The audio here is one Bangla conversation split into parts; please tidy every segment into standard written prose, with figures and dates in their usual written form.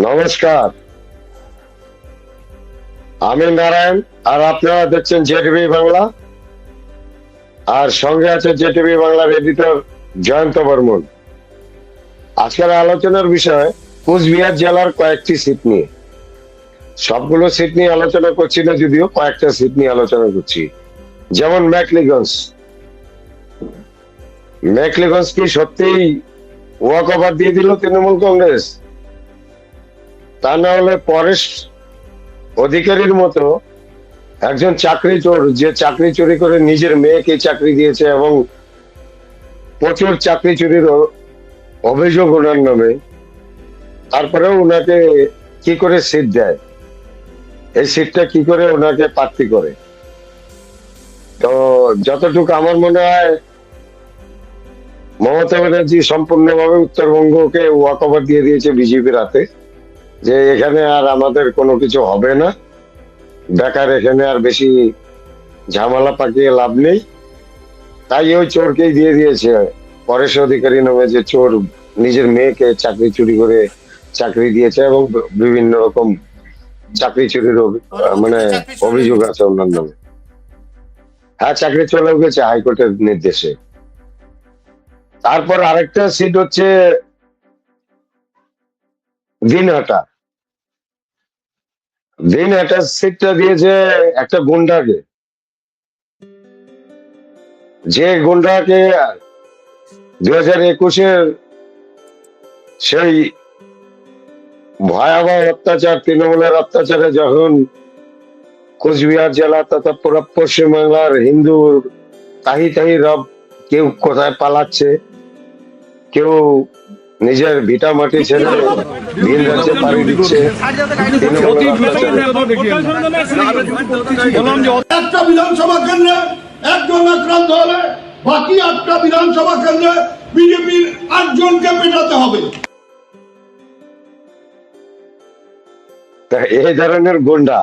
নমস্কার, আমি নারায়ণ, আর আপনারা দেখছেন জেটিভি বাংলা। আর সঙ্গে আছে জেটিভি বাংলার এডিটর জয়ন্ত বর্মন। আজকের আলোচনার বিষয় কোচবিহার জেলার কয়েকটি সিট নিয়ে। সবগুলো সিট নিয়ে আলোচনা করছি না, যদিও কয়েকটা সিট নিয়ে আলোচনা করছি। যেমন মেখলিগঞ্জ। মেখলিগঞ্জ কি সত্যিই ওয়াক ওভার দিয়ে দিল তৃণমূল কংগ্রেস? তা না হলে পরেশ অধিকারীর মতো একজন চাকরি চোর, যে চাকরি চুরি করে নিজের মেয়েকে চাকরি দিয়েছে এবং প্রচুর চাকরি চুরির অভিযোগ ওনার নামে, তারপরেও ওনাকে কি করে সিট দেয়, এই সিটটা কি করে ওনাকে প্রার্থী করে? তো যতটুকু আমার মনে হয়, মমতা ব্যানার্জি সম্পূর্ণভাবে উত্তরবঙ্গকে ওয়াক ওভার দিয়ে দিয়েছে বিজেপির হাতে, যে এখানে আর আমাদের কোনো কিছু হবে না, বেকার এখানে আর বেশি ঝামেলা পাকিয়ে লাভ নেই। তাই ওই চোরকেই দিয়ে দিয়েছে, পরেশ অধিকারী নামে যে চোর নিজের মেয়েকে চাকরি চুরি করে চাকরি দিয়েছে এবং বিভিন্ন রকম চাকরি চুরির মানে অভিযোগ আছে ওনার নামে। হ্যাঁ, চাকরি চলেও গেছে হাইকোর্টের নির্দেশে। তারপর আরেকটা সিট হচ্ছে দিনহাটা। দিনহাটা সিটটা দিয়েছে একটা গুন্ডাকে, যে গুন্ডাকে 2021-এর সেই ভয়াবহ অত্যাচার, তৃণমূলের অত্যাচারে যখন কোচবিহার জেলা তথা পুরো পশ্চিমবাংলার হিন্দু তাহি তাহি রব, কেউ কোথায় পালাচ্ছে, কেউ নিজের ভিটা মাটি ছেড়ে ভিন রাজ্যে পাড়ি দিচ্ছে। একটা বিধানসভা কেন্দ্রে একজন আক্রান্ত হলে বাকি 8টা বিধানসভা কেন্দ্রে বিজেপির 8 জনকে পেটাতে হবে। এই ধরনের গুন্ডা,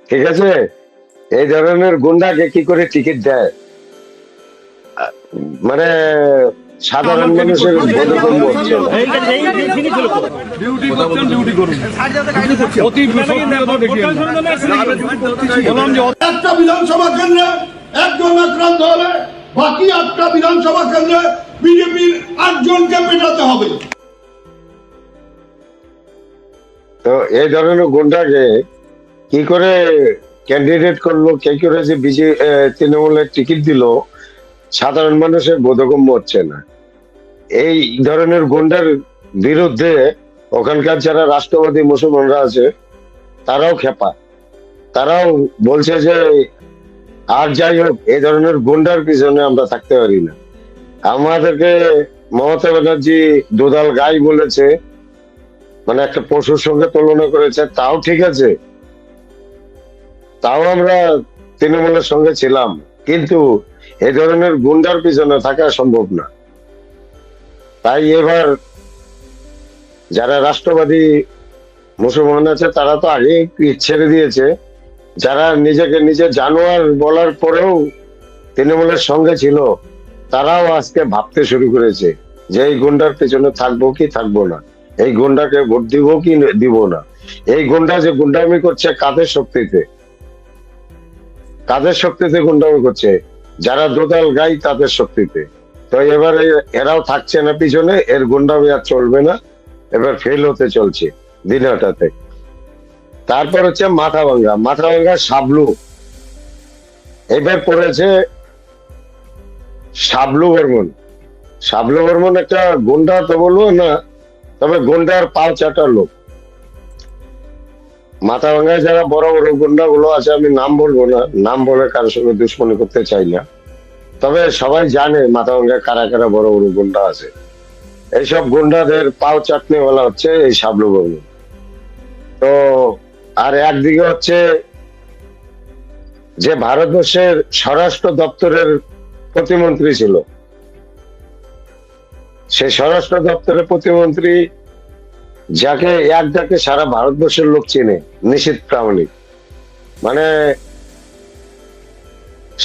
ঠিক আছে, এই ধরনের গুন্ডাকে কি করে টিকিট দেয়? মানে সাধারণ মানুষের বোধগম্য হচ্ছে না। একটা বিধানসভা কেন্দ্রে একজন আক্রান্ত হলে বাকি 8টা বিধানসভা কেন্দ্রে বিজেপির 8 জনকে পেটাতে হবে। তো এই ধরনের গুন্ডাকে কি করে ক্যান্ডিডেট করলো, কে করে যে তৃণমূলের টিকিট দিল, সাধারণ মানুষের বোধগম্য হচ্ছে না। এই ধরনের গুন্ডার বিরুদ্ধে ওখানকার যারা রাষ্ট্রবাদী মুসলমানরা আছে তারাও খেপা, তারাও বলছে যে আর যাই হোক, এই ধরনের গুন্ডার পিছনে আমরা থাকতে পারি না। আমাদেরকে মমতা ব্যানার্জি দুধাল গাই বলেছে, মানে একটা পশুর সঙ্গে তুলনা করেছে, তাও ঠিক আছে, তাও আমরা তৃণমূলের সঙ্গে ছিলাম, কিন্তু এই ধরনের গুন্ডার পিছনে থাকা সম্ভব না। তাই এবার যারা রাষ্ট্রবাদী মুসলমান আছে তারা তো আগে ছেড়ে দিয়েছে, যারা নিজেকে নিজে জানোয়ার বলার পরেও তৃণমূলের সঙ্গে ছিল, তারাও আজকে ভাবতে শুরু করেছে যে এই গুন্ডার পেছনে থাকবো কি থাকবো না, এই গুন্ডাকে ভোট দিব কি দিব না। এই গুন্ডা যে গুন্ডামি করছে কাদের শক্তিতে, কাদের শক্তিতে গুন্ডামি করছে? যারা দোদাল গাই তাদের শক্তিতে। তো এবারে এরাও থাকছে না পিছনে, এর গুন্ডামি আর চলবে না, এবার ফেল হতে চলছে দিনহাটাতে। তারপর হচ্ছে মাথাভাঙ্গা। মাথাভাঙ্গা সাবলু, এবার পড়েছে শাবলু বর্মন। শাবলু বর্মন একটা গুন্ডা তো বলবো না, তবে গুন্ডার পাও চাটা লোক। মাথাভাঙ্গায় যারা বড় বড় গুন্ডা গুলো আছে, আমি নাম বলবো না, নাম বলে কারোর সঙ্গে দুশ্মনী করতে চাই না, তবে সবাই জানে মাথাভাঙ্গায় কারা কারা বড় বড় গুন্ডা আছে। এইসব গুন্ডাদের পাও চাটনি বলা হচ্ছে এই শাবলু বর্মন। তো আর একদিকে হচ্ছে যে ভারতবর্ষের স্বরাষ্ট্র দপ্তরের প্রতিমন্ত্রী ছিল, সে স্বরাষ্ট্র দপ্তরের প্রতিমন্ত্রী যাকে এক ডাকে সারা ভারতবর্ষের লোক চেনে, নিশীথ প্রামাণিক। মানে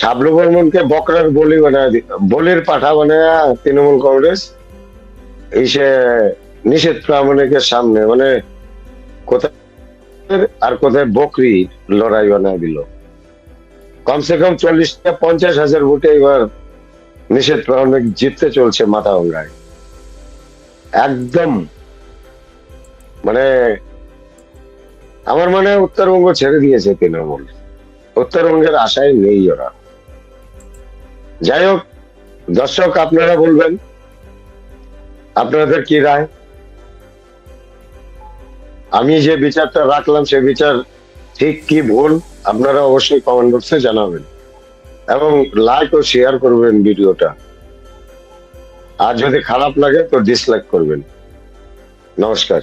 শাবলু বর্মনকে বকরার বলি বানায়, বলির পাঠা বানায় তৃণমূল কংগ্রেস এই সে নিশীথ প্রামাণিকের সামনে, মানে কোথায় আর কোথায় বকরি লড়াই বানায় দিল। কমসে কম 40-50 হাজার ভোটে এবার নিষেধ অনেক জিততে চলছে মাথা ভাঙ্গায়। একদম মানে আমার মনে হয় উত্তরবঙ্গ ছেড়ে দিয়েছে তৃণমূল, উত্তরবঙ্গের আশায় নেই ওরা। যাই হোক, দর্শক আপনারা বলবেন আপনাদের কি রায়। আমি যে বিচারটা রাখলাম সে বিচার ঠিক কি ভুল আপনারা অবশ্যই কমেন্ট বক্সে জানাবেন এবং লাইক ও শেয়ার করবেন ভিডিওটা। আর যদি খারাপ লাগে তো ডিসলাইক করবেন। নমস্কার।